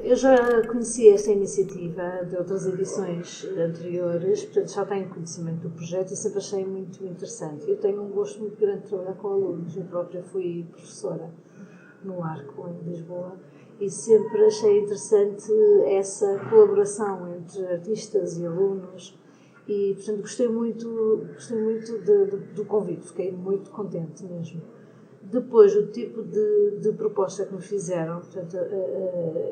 Eu já conheci esta iniciativa de outras edições anteriores, portanto já tenho conhecimento do projeto e sempre achei muito interessante. Eu tenho um gosto muito grande de trabalhar com alunos, eu própria fui professora no Arco, em Lisboa, e sempre achei interessante essa colaboração entre artistas e alunos e, portanto, gostei muito do convite, fiquei muito contente mesmo. Depois, o tipo de proposta que me fizeram, portanto,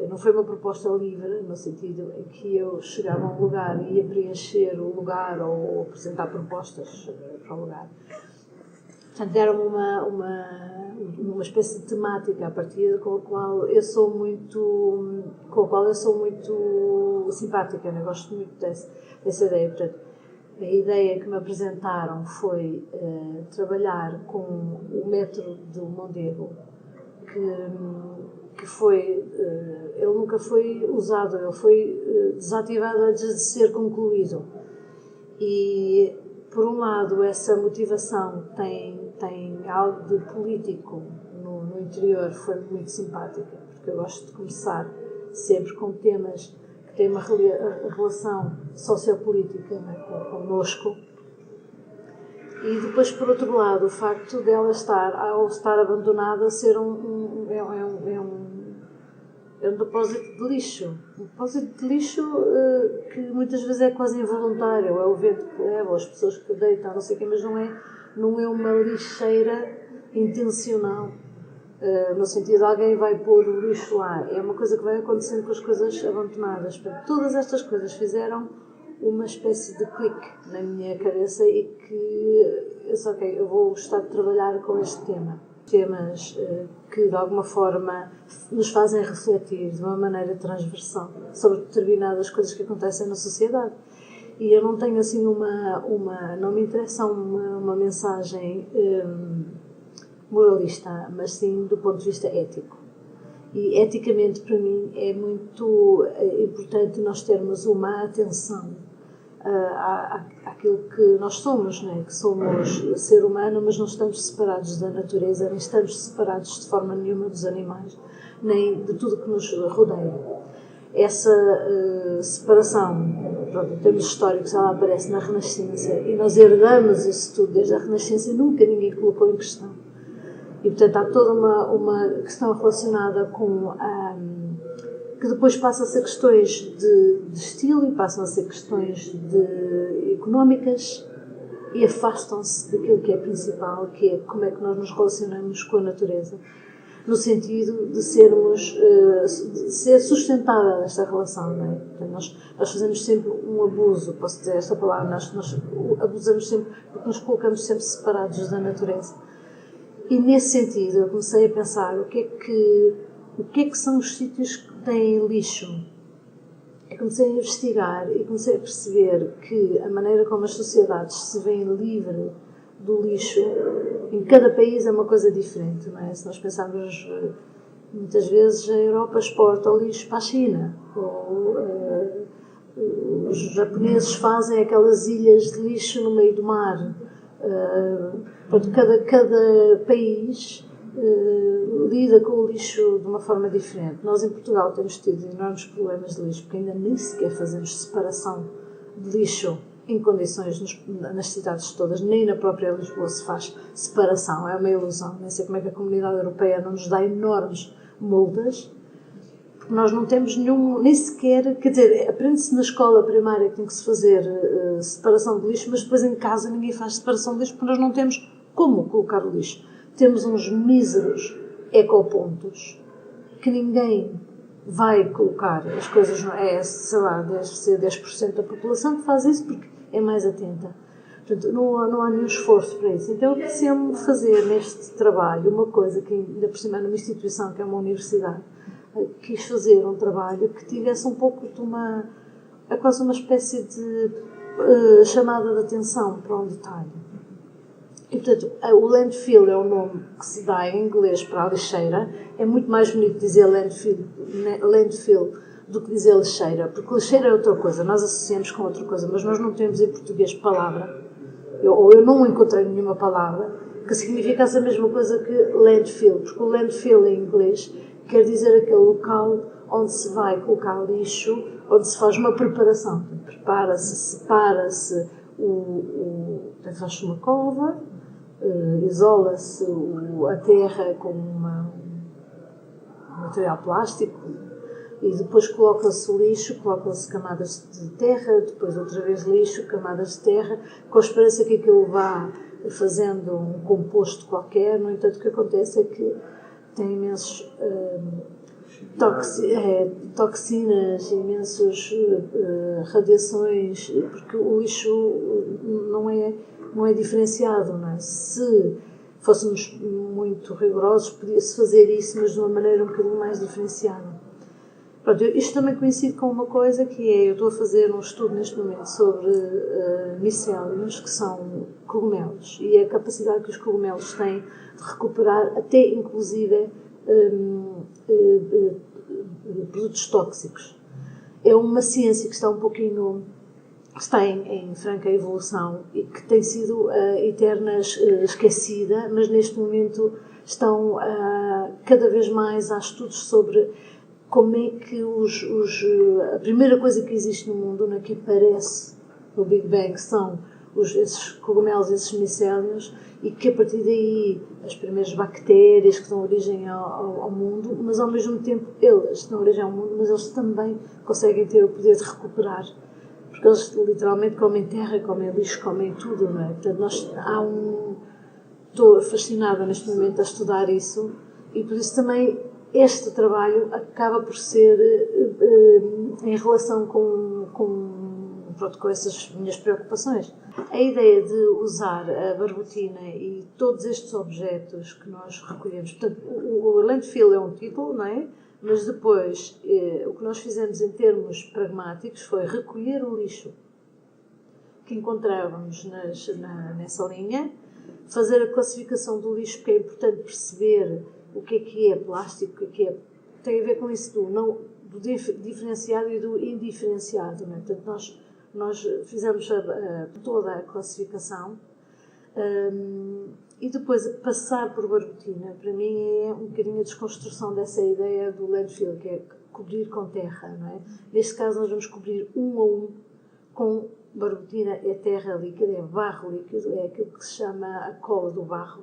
não foi uma proposta livre, no sentido em que eu chegava a um lugar e ia preencher o lugar ou apresentar propostas para o lugar. Portanto, deram-me uma espécie de temática a partir com a qual eu sou muito simpática, né? Gosto muito dessa ideia. Portanto, a ideia que me apresentaram foi trabalhar com o método do Mondego, que foi, ele nunca foi usado, ele foi desativado antes de ser concluído. E, por um lado, essa motivação tem algo de político no interior, foi muito simpática, porque eu gosto de começar sempre com temas que têm uma relação sociopolítica, né, connosco. E depois, por outro lado, o facto dela ao estar abandonada, ser um depósito de lixo. Um depósito de lixo que muitas vezes é quase involuntário, é o vento que leva, as pessoas que deitam, não sei o quê, mas não é uma lixeira intencional, no sentido de alguém vai pôr o lixo lá. É uma coisa que vai acontecendo com as coisas abandonadas. Portanto, todas estas coisas fizeram uma espécie de clique na minha cabeça e que eu só eu vou gostar de trabalhar com este tema. Temas que de alguma forma nos fazem refletir de uma maneira transversal sobre determinadas coisas que acontecem na sociedade. E eu não tenho assim não me interessa uma mensagem moralista, mas sim do ponto de vista ético. E eticamente, para mim, é muito importante nós termos uma atenção àquilo que nós somos, né? Que somos ser humano, mas não estamos separados da natureza, nem estamos separados de forma nenhuma dos animais, nem de tudo que nos rodeia. Essa separação, pronto, em termos históricos, ela aparece na Renascença e nós herdamos isso tudo desde a Renascença e nunca ninguém colocou em questão. E, portanto, há toda uma questão relacionada com que depois passam a ser questões de estilo e passam a ser questões económicas e afastam-se daquilo que é principal, que é como é que nós nos relacionamos com a natureza, no sentido de ser sustentável esta relação, não é? Portanto, nós fazemos sempre um abuso, posso dizer esta palavra, nós abusamos sempre porque nos colocamos sempre separados da natureza. E nesse sentido eu comecei a pensar o que é que são os sítios que têm lixo. Eu comecei a investigar e comecei a perceber que a maneira como as sociedades se veem livre do lixo em cada país é uma coisa diferente, não é? Se nós pensarmos, muitas vezes a Europa exporta o lixo para a China, ou os japoneses fazem aquelas ilhas de lixo no meio do mar. Cada país lida com o lixo de uma forma diferente. Nós em Portugal temos tido enormes problemas de lixo, porque ainda nem sequer fazemos separação de lixo em condições nas cidades todas, nem na própria Lisboa se faz separação, é uma ilusão. Nem sei como é que a Comunidade Europeia não nos dá enormes multas, porque nós não temos nem sequer, quer dizer, aprende-se na escola primária que tem que se fazer separação de lixo, mas depois em casa ninguém faz separação de lixo porque nós não temos como colocar o lixo. Temos uns míseros ecopontos que ninguém vai colocar as coisas, sei lá, deve ser 10% da população que faz isso porque é mais atenta. Portanto, não há nenhum esforço para isso. Então eu preciso fazer neste trabalho uma coisa que ainda por cima numa instituição que é uma universidade, quis fazer um trabalho que tivesse um pouco de quase uma espécie de chamada de atenção para um detalhe. E, portanto, o landfill é o nome que se dá em inglês para a lixeira. É muito mais bonito dizer landfill do que dizer lixeira, porque lixeira é outra coisa, nós associamos com outra coisa, mas nós não temos em português palavra, eu não encontrei nenhuma palavra que significasse a mesma coisa que landfill, porque o landfill em inglês quer dizer aquele local onde se vai colocar lixo, onde se faz uma preparação. Prepara-se, separa-se, faz-se uma cova, isola-se a terra com um material plástico e depois coloca-se o lixo, colocam-se camadas de terra, depois outra vez lixo, camadas de terra, com a esperança que aquilo vá fazendo um composto qualquer. No entanto, o que acontece é que tem imensos toxinas, imensas radiações, porque o lixo não é diferenciado, não é? Se fôssemos muito rigorosos, podia-se fazer isso, mas de uma maneira um bocadinho mais diferenciada. Pronto, isto também coincide com uma coisa que é, eu estou a fazer um estudo neste momento sobre micélios, que são cogumelos, e a capacidade que os cogumelos têm de recuperar até inclusive produtos tóxicos. É uma ciência que está um pouquinho, está em franca evolução e que tem sido eterna esquecida, mas neste momento estão cada vez mais há estudos sobre como é que a primeira coisa que existe no mundo, né, que aparece no Big Bang, são esses cogumelos, esses micélios, e que a partir daí as primeiras bactérias que dão origem ao mundo, mas ao mesmo tempo eles dão origem ao mundo, mas eles também conseguem ter o poder de recuperar, porque eles literalmente comem terra, comem lixo, comem tudo, não é? Portanto, estou fascinada neste momento a estudar isso, e por isso também este trabalho acaba por ser em relação com essas minhas preocupações. A ideia de usar a barbotina e todos estes objetos que nós recolhemos, portanto, o landfill é um título, não é? Mas depois o que nós fizemos em termos pragmáticos foi recolher o lixo que encontrávamos nessa linha, fazer a classificação do lixo, porque é importante perceber o que é plástico, o que é. Tem a ver com isso do diferenciado e do indiferenciado, não é? Portanto, nós fizemos toda a classificação e depois passar por barbotina, para mim é um bocadinho a desconstrução dessa ideia do landfill, que é cobrir com terra, não é? Neste caso nós vamos cobrir um a um com barbotina, é terra líquida, é barro líquido, é aquilo que se chama a cola do barro,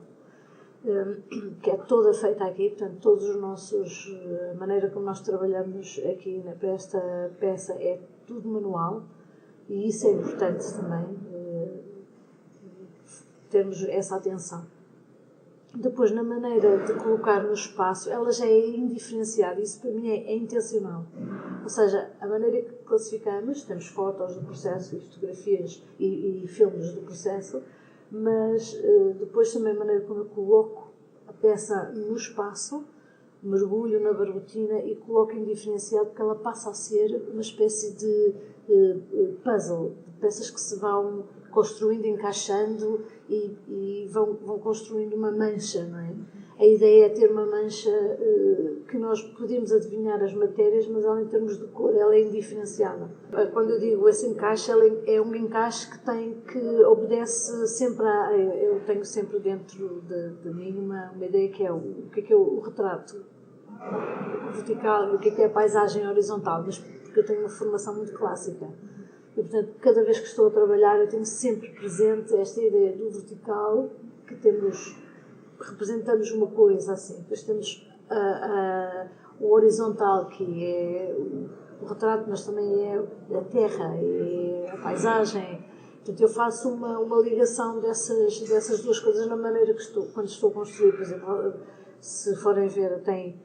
que é toda feita aqui, portanto, a maneira como nós trabalhamos aqui para esta peça é tudo manual, e isso é importante também, termos essa atenção. Depois, na maneira de colocar no espaço, ela já é indiferenciada, isso para mim é intencional. Ou seja, a maneira que classificamos, temos fotos do processo e fotografias e filmes do processo, mas depois também a maneira como eu coloco a peça no espaço, mergulho na barbotina e coloco indiferenciado, porque ela passa a ser uma espécie de puzzle, de peças que se vão construindo, encaixando e vão construindo uma mancha, não é? A ideia é ter uma mancha que nós podemos adivinhar as matérias, mas ela, em termos de cor, ela é indiferenciada. Quando eu digo esse encaixe, ela é um encaixe que obedece sempre eu tenho sempre dentro de mim uma ideia que é o que é o retrato vertical e o que é a paisagem horizontal, mas porque eu tenho uma formação muito clássica. E, portanto, cada vez que estou a trabalhar, eu tenho sempre presente esta ideia do vertical, que representamos uma coisa assim, depois temos o horizontal, que é o retrato, mas também é a terra, é a paisagem. Portanto, eu faço uma ligação dessas duas coisas na maneira que quando estou a construir. Por exemplo, se forem ver, tem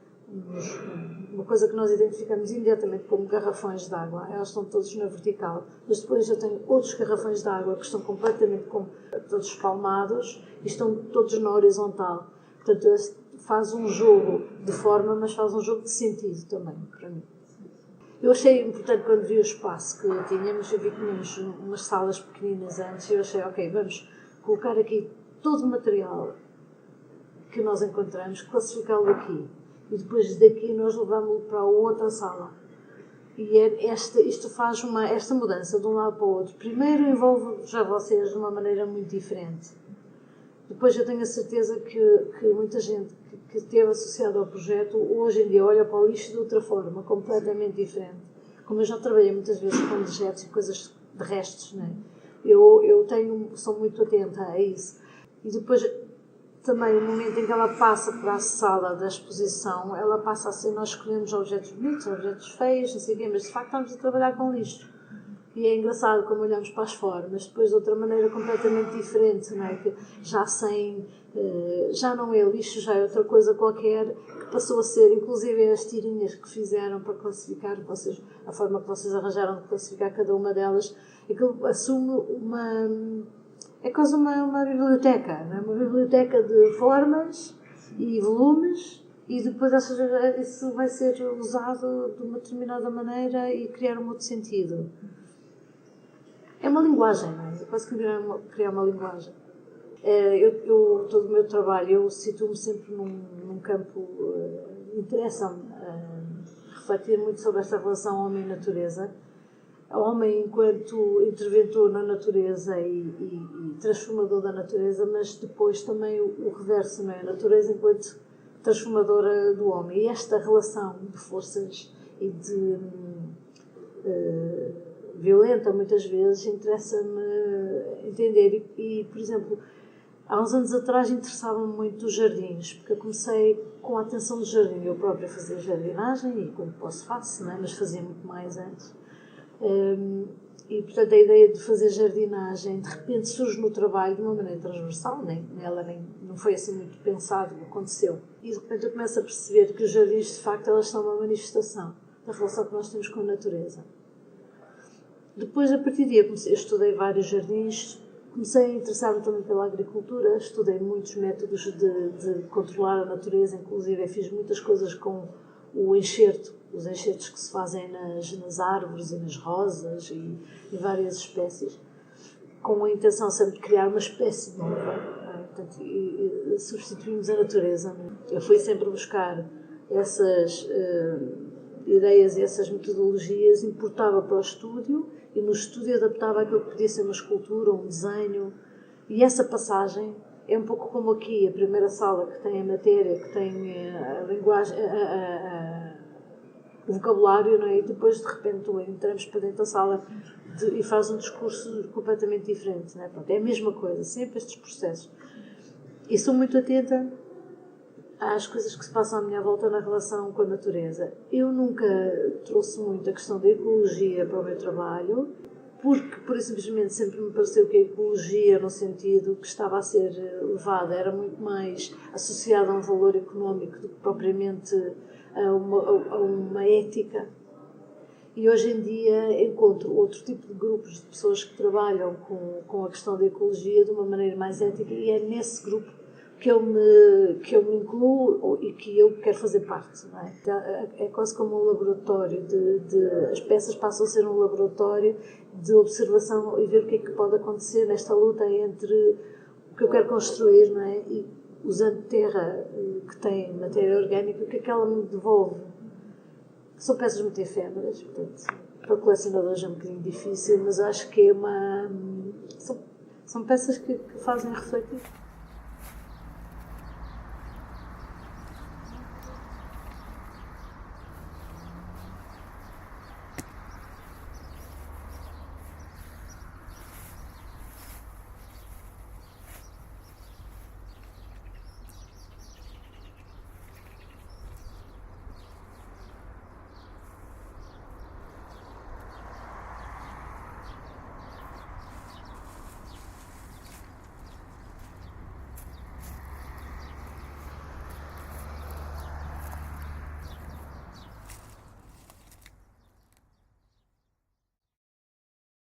uma coisa que nós identificamos imediatamente como garrafões de água, elas estão todos na vertical, mas depois eu tenho outros garrafões de água que estão completamente todos espalmados e estão todos na horizontal. Portanto, faz um jogo de forma, mas faz um jogo de sentido também, para mim. Eu achei importante, quando vi o espaço que tínhamos, eu vi que tínhamos umas salas pequeninas antes, e eu achei, ok, vamos colocar aqui todo o material que nós encontramos, classificá-lo aqui. E depois daqui nós levamos-lo para outra sala. E isto faz esta mudança de um lado para o outro. Primeiro envolve já vocês de uma maneira muito diferente. Depois eu tenho a certeza que muita gente que esteve associado ao projeto, hoje em dia olha para o lixo de outra forma, completamente diferente. Como eu já trabalhei muitas vezes com dejetos e coisas de restos, né? Sou muito atenta a isso. E depois, também, no momento em que ela passa para a sala da exposição, ela passa a ser, nós escolhemos objetos bonitos, objetos feios, não sei o quê, mas de facto estamos a trabalhar com lixo. E é engraçado como olhamos para as formas, depois de outra maneira completamente diferente, não é? Que já não é lixo, já é outra coisa qualquer, que passou a ser, inclusive as tirinhas que fizeram para classificar, a forma que vocês arranjaram de classificar cada uma delas, aquilo assume é quase uma biblioteca, não é? Uma biblioteca de formas e volumes, e depois isso vai ser usado de uma determinada maneira e criar um outro sentido. É uma linguagem, não é? Eu quase que criar uma linguagem. Todo o meu trabalho, eu situo-me sempre num campo, interessa-me refletir muito sobre esta relação homem-natureza. O homem enquanto interventor na natureza e transformador da natureza, mas depois também o reverso, não é? A natureza enquanto transformadora do homem. E esta relação de forças e de violenta, muitas vezes, interessa-me entender. E, por exemplo, há uns anos atrás interessava-me muito os jardins, porque eu comecei com a atenção do jardim. Eu própria fazia jardinagem, e quando posso faço, não é? Mas fazia muito mais antes. E, portanto, a ideia de fazer jardinagem de repente surge no trabalho de uma maneira transversal, não foi assim muito pensado, aconteceu. E de repente eu começo a perceber que os jardins, de facto, elas são uma manifestação da relação que nós temos com a natureza. Depois, a partir daí, eu estudei vários jardins, comecei a interessar-me também pela agricultura, estudei muitos métodos de controlar a natureza, inclusive fiz muitas coisas com o enxerto, os enxertos que se fazem nas árvores e nas rosas e várias espécies, com a intenção sempre de criar uma espécie nova. Portanto, substituímos a natureza. Eu fui sempre buscar essas ideias e essas metodologias, importava para o estúdio e no estúdio adaptava aquilo que podia ser uma escultura, um desenho. E essa passagem é um pouco como aqui, a primeira sala que tem a matéria, que tem a linguagem, o vocabulário, não é? E depois de repente entramos para dentro da sala e faz um discurso completamente diferente, não é? Pronto, é a mesma coisa, sempre estes processos. E sou muito atenta às coisas que se passam à minha volta na relação com a natureza. Eu nunca trouxe muito a questão da ecologia para o meu trabalho, porque, por simplesmente, sempre me pareceu que a ecologia, no sentido que estava a ser levada, era muito mais associada a um valor económico do que propriamente a uma ética. E hoje em dia encontro outro tipo de grupos de pessoas que trabalham com a questão da ecologia de uma maneira mais ética, e é nesse grupo que eu me incluo e que eu quero fazer parte, não é? É quase como um laboratório, as peças passam a ser um laboratório de observação e ver o que é que pode acontecer nesta luta entre o que eu quero construir, não é? E usando terra que tem matéria orgânica, o que é que ela me devolve? São peças muito efêmeras, portanto, para colecionadores é um bocadinho difícil, mas acho que são peças que fazem refletir.